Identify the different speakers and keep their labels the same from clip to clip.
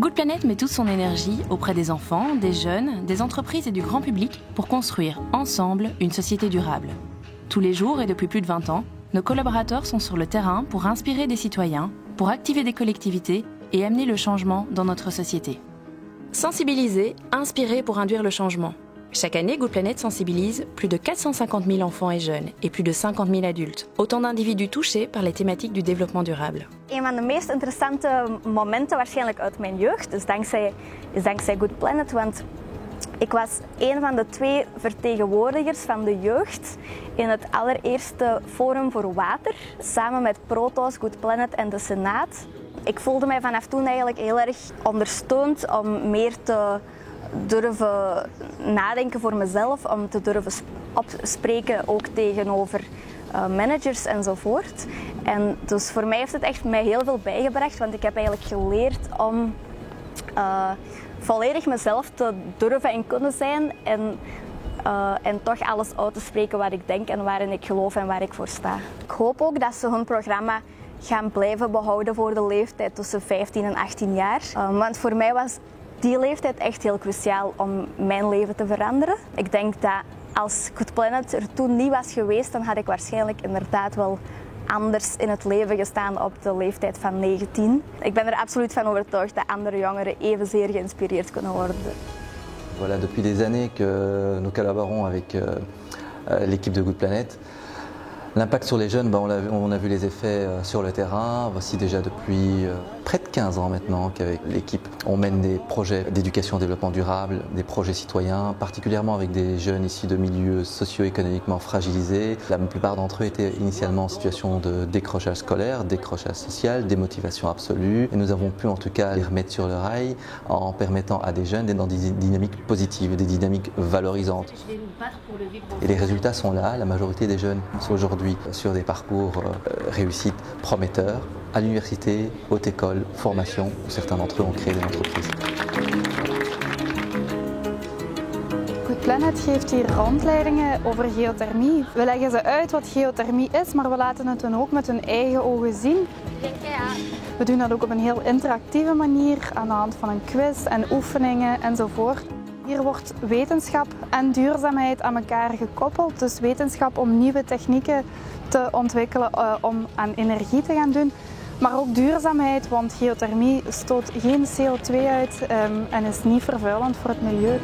Speaker 1: Good Planet met toute son énergie auprès des enfants, des jeunes, des entreprises et du grand public pour construire ensemble une société durable. Tous les jours et depuis plus de 20 ans, nos collaborateurs sont sur le terrain pour inspirer des citoyens, pour activer des collectivités et amener le changement dans notre société. Sensibiliser, inspirer pour induire le changement. Chaque année, Good Planet sensibilise plus de 450 000 enfants et jeunes et plus de 50 000 adultes. Autant d'individus touchés par les thématiques du développement durable.
Speaker 2: Een van de meest interessante momenten waarschijnlijk uit mijn jeugd is dankzij Good Planet. Want ik was een van de 2 vertegenwoordigers van de jeugd in het allereerste Forum voor Water. Samen met Protos, Good Planet en de Senaat. Ik voelde mij vanaf toen eigenlijk heel erg ondersteund om meer te durven nadenken voor mezelf, om te durven opspreken ook tegenover managers enzovoort. En dus voor mij heeft het echt mij heel veel bijgebracht, want ik heb eigenlijk geleerd om volledig mezelf te durven en kunnen zijn en toch alles uit te spreken wat ik denk en waarin ik geloof en waar ik voor sta. Ik hoop ook dat ze hun programma gaan blijven behouden voor de leeftijd tussen 15 en 18 jaar. Want voor mij was die leeftijd echt heel cruciaal om mijn leven te veranderen. Ik denk dat als Good Planet er toen niet was geweest, dan had ik waarschijnlijk inderdaad wel anders in het leven gestaan op de leeftijd van 19. Ik ben er absoluut van overtuigd dat andere jongeren evenzeer geïnspireerd kunnen worden.
Speaker 3: Voilà, depuis des années que nous collaborons avec l'équipe de Good Planet. L'impact sur les jeunes, on a vu les effets sur le terrain. Voici déjà depuis près de 15 ans maintenant qu'avec l'équipe, on mène des projets d'éducation et développement durable, des projets citoyens, particulièrement avec des jeunes issus de milieux socio-économiquement fragilisés. La plupart d'entre eux étaient initialement en situation de décrochage scolaire, décrochage social, démotivation absolue. Et nous avons pu en tout cas les remettre sur le rail en permettant à des jeunes d'être dans des dynamiques positives, des dynamiques valorisantes. Et les résultats sont là. La majorité des jeunes sont aujourd'hui sur des parcours réussites prometteurs, à l'université, haute école, formation, où certains d'entre eux ont créé des entreprises.
Speaker 4: Good Planet geeft hier rondleidingen over geothermie. We leggen ze uit wat geothermie is, maar we laten het hun ook met hun eigen ogen zien. We doen dat ook op een heel interactieve manier, aan de hand van een quiz en oefeningen enzovoort. Hier wordt wetenschap en duurzaamheid aan elkaar gekoppeld. Dus wetenschap om nieuwe technieken te ontwikkelen om aan energie te gaan doen. Maar ook duurzaamheid, want geothermie stoot geen CO2 uit en is niet vervuilend voor het milieu.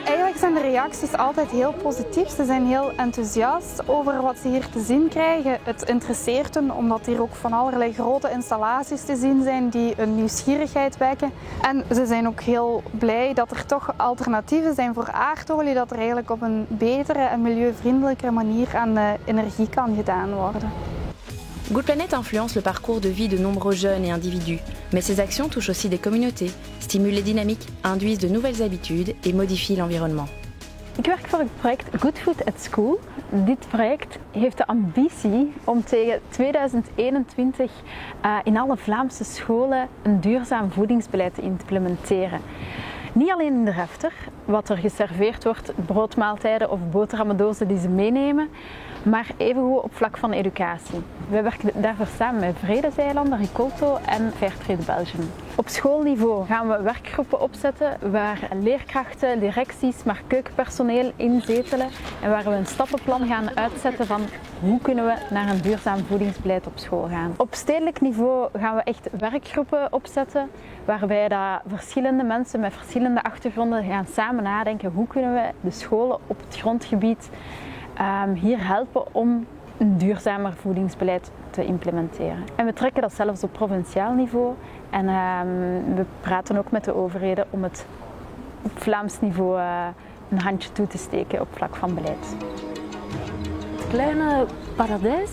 Speaker 4: Eigenlijk zijn de reacties altijd heel positief. Ze zijn heel enthousiast over wat ze hier te zien krijgen. Het interesseert hen omdat hier ook van allerlei grote installaties te zien zijn die een nieuwsgierigheid wekken. En ze zijn ook heel blij dat er toch alternatieven zijn voor aardolie, dat er eigenlijk op een betere en milieuvriendelijke manier aan energie kan gedaan worden.
Speaker 1: Good Planet influence le parcours de vie de nombreux jeunes et individus, mais ses actions touchent aussi des communautés, stimulent les dynamiques, induisent de nouvelles habitudes et modifient l'environnement.
Speaker 5: Ik werk voor het project Good Food at School. Dit project heeft de ambitie om tegen 2021 in alle Vlaamse scholen een duurzaam voedingsbeleid te implementeren. Niet alleen in de refter, wat er geserveerd wordt, broodmaaltijden of boterhammendozen die ze meenemen, maar evengoed op vlak van educatie. Wij werken daarvoor samen met Vredeseilanden, Ricolto en Fairtrade Belgium. Op schoolniveau gaan we werkgroepen opzetten waar leerkrachten, directies, maar keukenpersoneel inzetelen en waar we een stappenplan gaan uitzetten van hoe kunnen we naar een duurzaam voedingsbeleid op school gaan. Op stedelijk niveau gaan we echt werkgroepen opzetten waarbij verschillende mensen met verschillende achtergronden gaan samen nadenken hoe kunnen we de scholen op het grondgebied hier helpen om een duurzamer voedingsbeleid te implementeren. En we trekken dat zelfs op provinciaal niveau en we praten ook met de overheden om het op Vlaams niveau een handje toe te steken op vlak van beleid.
Speaker 6: Het kleine paradijs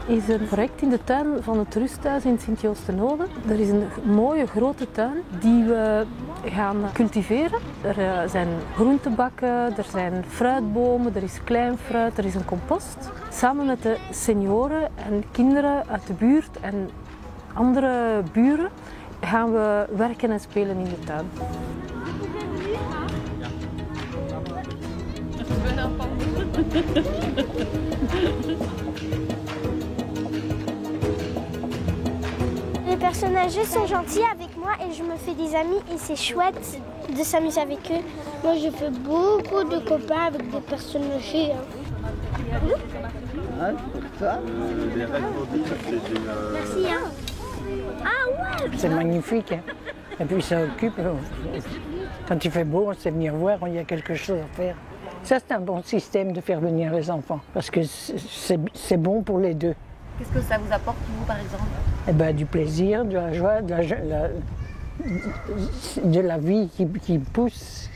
Speaker 6: is een project in de tuin van het rusthuis in Sint-Joost-ten-Noode. Er is een mooie grote tuin die we gaan cultiveren. Er zijn groentebakken, er zijn fruitbomen, er is klein fruit, er is een compost. Samen met de senioren en kinderen uit de buurt en andere buren gaan we werken en spelen in de tuin.
Speaker 7: Les personnages sont gentils avec moi. moi et je me fais des amis et c'est chouette de s'amuser avec eux. Moi, je fais beaucoup de copains avec des personnes âgées.
Speaker 8: Ah, pour ça.
Speaker 7: Merci. Hein. Ah ouais.
Speaker 9: C'est magnifique. Hein. Et puis ça occupe. Quand il fait beau, on sait venir voir, il y a quelque chose à faire. Ça, c'est un bon système de faire venir les enfants, parce que c'est bon pour les deux.
Speaker 10: Qu'est-ce que ça vous apporte, vous, par exemple?
Speaker 9: Eh ben, du plaisir, de la joie, de la vie qui pousse.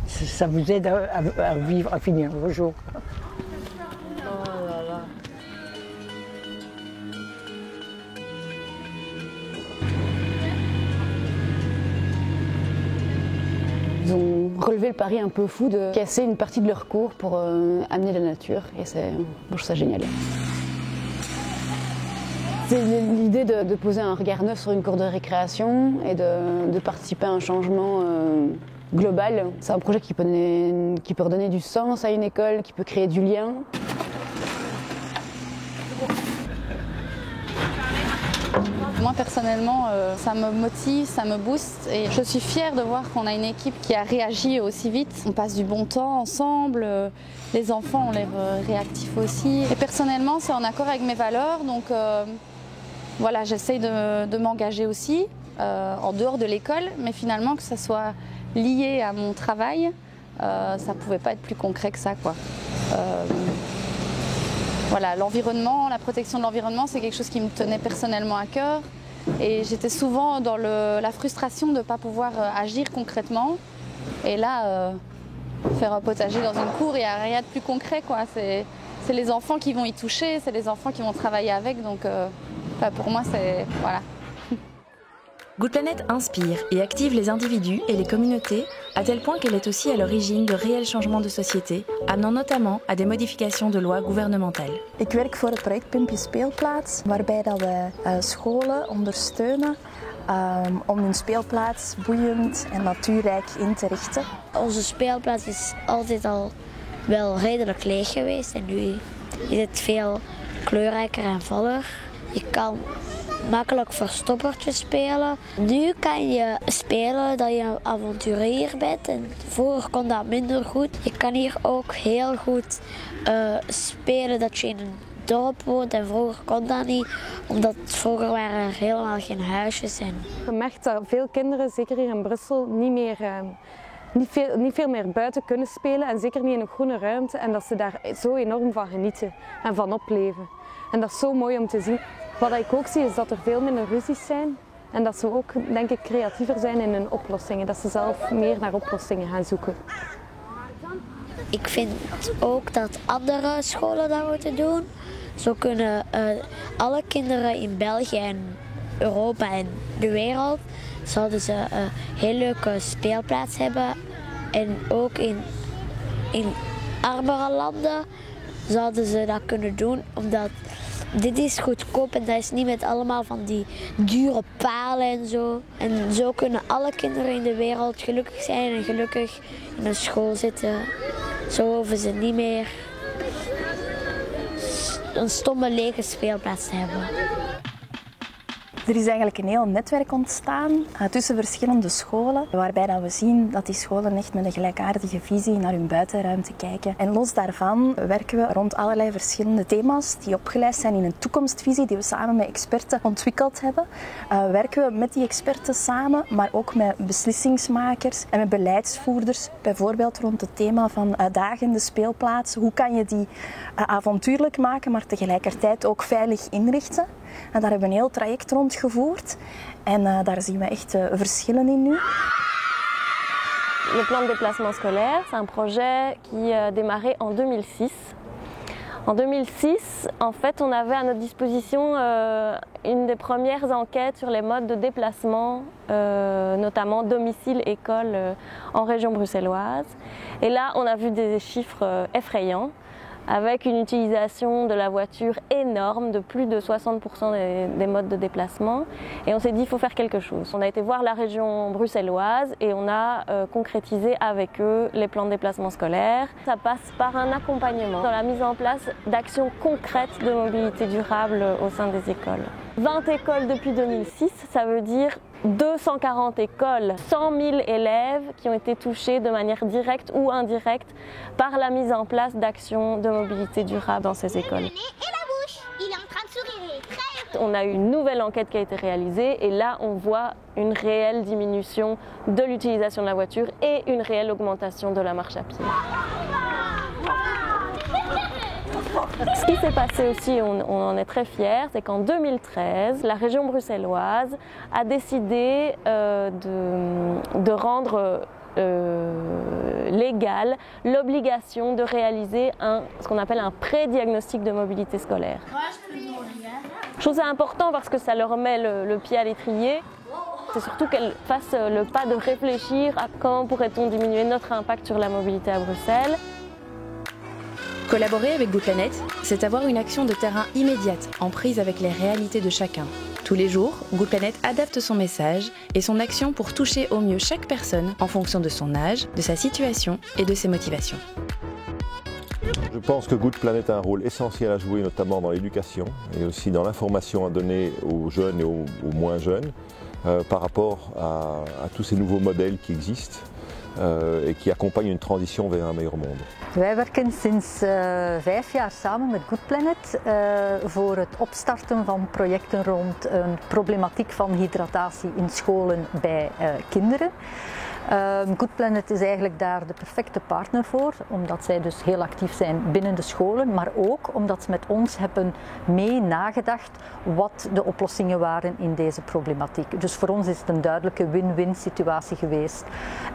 Speaker 9: Ça vous aide à vivre, à finir vos jours.
Speaker 10: Oh là là.
Speaker 11: Ils ont relevé le pari un peu fou de casser une partie de leur cours pour amener la nature. Et je trouve ça génial. C'est l'idée de poser un regard neuf sur une cour de récréation et de participer à un changement global. C'est un projet qui peut redonner du sens à une école, qui peut créer du lien.
Speaker 12: Moi personnellement, ça me motive, ça me booste et je suis fière de voir qu'on a une équipe qui a réagi aussi vite. On passe du bon temps ensemble, les enfants ont l'air réactifs aussi. Et personnellement, c'est en accord avec mes valeurs, donc voilà, j'essaye de m'engager aussi en dehors de l'école, mais finalement que ça soit lié à mon travail, ça ne pouvait pas être plus concret que ça, quoi. Voilà, l'environnement, la protection de l'environnement, c'est quelque chose qui me tenait personnellement à cœur. Et j'étais souvent dans la frustration de ne pas pouvoir agir concrètement. Et là, faire un potager dans une cour, il n'y a rien de plus concret, quoi. C'est les enfants qui vont y toucher, c'est les enfants qui vont travailler avec. Donc pour moi, c'est... Voilà.
Speaker 1: Good Planet inspire et active les individus et les communautés à tel point qu'elle est aussi à l'origine de réels changements de société, amenant notamment à des modifications de lois gouvernementales.
Speaker 2: Ik werk voor het project Pimpje Speelplaats, waarbij dat we scholen ondersteunen om hun speelplaats boeiend en natuurrijk in te richten.
Speaker 7: Onze speelplaats is altijd al wel redelijk leeg geweest en nu is het veel kleurrijker en voller. Je kan makkelijk verstoppertjes spelen. Nu kan je spelen dat je een avonturier bent en vroeger kon dat minder goed. Je kan hier ook heel goed spelen dat je in een dorp woont en vroeger kon dat niet, omdat vroeger waren er helemaal geen huisjes.
Speaker 13: Je merkt dat veel kinderen, zeker hier in Brussel, niet veel meer buiten kunnen spelen en zeker niet in een groene ruimte en dat ze daar zo enorm van genieten en van opleven. En dat is zo mooi om te zien. Wat ik ook zie is dat er veel minder ruzies zijn en dat ze ook, denk ik, creatiever zijn in hun oplossingen. Dat ze zelf meer naar oplossingen gaan zoeken.
Speaker 7: Ik vind ook dat andere scholen dat moeten doen. Zo kunnen alle kinderen in België en Europa en de wereld zouden ze een heel leuke speelplaats hebben. En ook in armere landen zouden ze dat kunnen doen, omdat dit is goedkoop en dat is niet met allemaal van die dure palen en zo. En zo kunnen alle kinderen in de wereld gelukkig zijn en gelukkig in een school zitten. Zo hoeven ze niet meer een stomme lege speelplaats te hebben.
Speaker 2: Er is eigenlijk een heel netwerk ontstaan tussen verschillende scholen, waarbij dat we zien dat die scholen echt met een gelijkaardige visie naar hun buitenruimte kijken. En los daarvan werken we rond allerlei verschillende thema's die opgelijst zijn in een toekomstvisie die we samen met experten ontwikkeld hebben. Werken we met die experten samen, maar ook met beslissingsmakers en met beleidsvoerders, bijvoorbeeld rond het thema van uitdagende speelplaatsen. Hoe kan je die avontuurlijk maken, maar tegelijkertijd ook veilig inrichten? En daar hebben we een heel traject rondgevoerd en daar zien we echt verschillen in nu.
Speaker 14: Le plan de déplacement scolaire, c'est un projet qui a démarré en 2006. En 2006, en fait, on avait à notre disposition une des premières enquêtes sur les modes de déplacement, notamment domicile-école en région bruxelloise. Et là, on a vu des chiffres effrayants, avec une utilisation de la voiture énorme, de plus de 60% des modes de déplacement. Et on s'est dit qu'il faut faire quelque chose. On a été voir la région bruxelloise et on a concrétisé avec eux les plans de déplacement scolaire. Ça passe par un accompagnement dans la mise en place d'actions concrètes de mobilité durable au sein des écoles. 20 écoles depuis 2006, ça veut dire 240 écoles, 100 000 élèves qui ont été touchés de manière directe ou indirecte par la mise en place d'actions de mobilité durable dans ces écoles.
Speaker 8: Il est en train de sourire.
Speaker 14: On a eu une nouvelle enquête qui a été réalisée et là on voit une réelle diminution de l'utilisation de la voiture et une réelle augmentation de la marche à pied. Ce qui s'est passé aussi, on en est très fiers, c'est qu'en 2013, la région bruxelloise a décidé de rendre légale l'obligation de réaliser ce qu'on appelle un pré-diagnostic de mobilité scolaire. Je trouve ça important parce que ça leur met le pied à l'étrier. C'est surtout qu'elles fassent le pas de réfléchir à comment pourrait-on diminuer notre impact sur la mobilité à Bruxelles.
Speaker 1: Collaborer avec Good Planet, c'est avoir une action de terrain immédiate, en prise avec les réalités de chacun. Tous les jours, Good Planet adapte son message et son action pour toucher au mieux chaque personne en fonction de son âge, de sa situation et de ses motivations.
Speaker 15: Je pense que Good Planet a un rôle essentiel à jouer, notamment dans l'éducation et aussi dans l'information à donner aux jeunes et aux moins jeunes par rapport à tous ces nouveaux modèles qui existent et qui accompagnent une transition vers un meilleur monde.
Speaker 16: Wij werken sinds 5 jaar samen met Good Planet voor het opstarten van projecten rond een problematiek van hydratatie in scholen bij kinderen. Good Planet is eigenlijk daar de perfecte partner voor, omdat zij dus heel actief zijn binnen de scholen, maar ook omdat ze met ons hebben mee nagedacht wat de oplossingen waren in deze problematiek. Dus voor ons is het een duidelijke win-win situatie geweest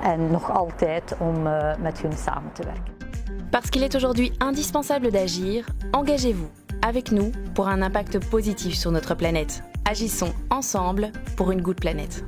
Speaker 16: en nog altijd om met hun samen te werken.
Speaker 1: Parce qu'il est aujourd'hui indispensable d'agir, engagez-vous avec nous pour un impact positif sur notre planète. Agissons ensemble pour une Good Planet.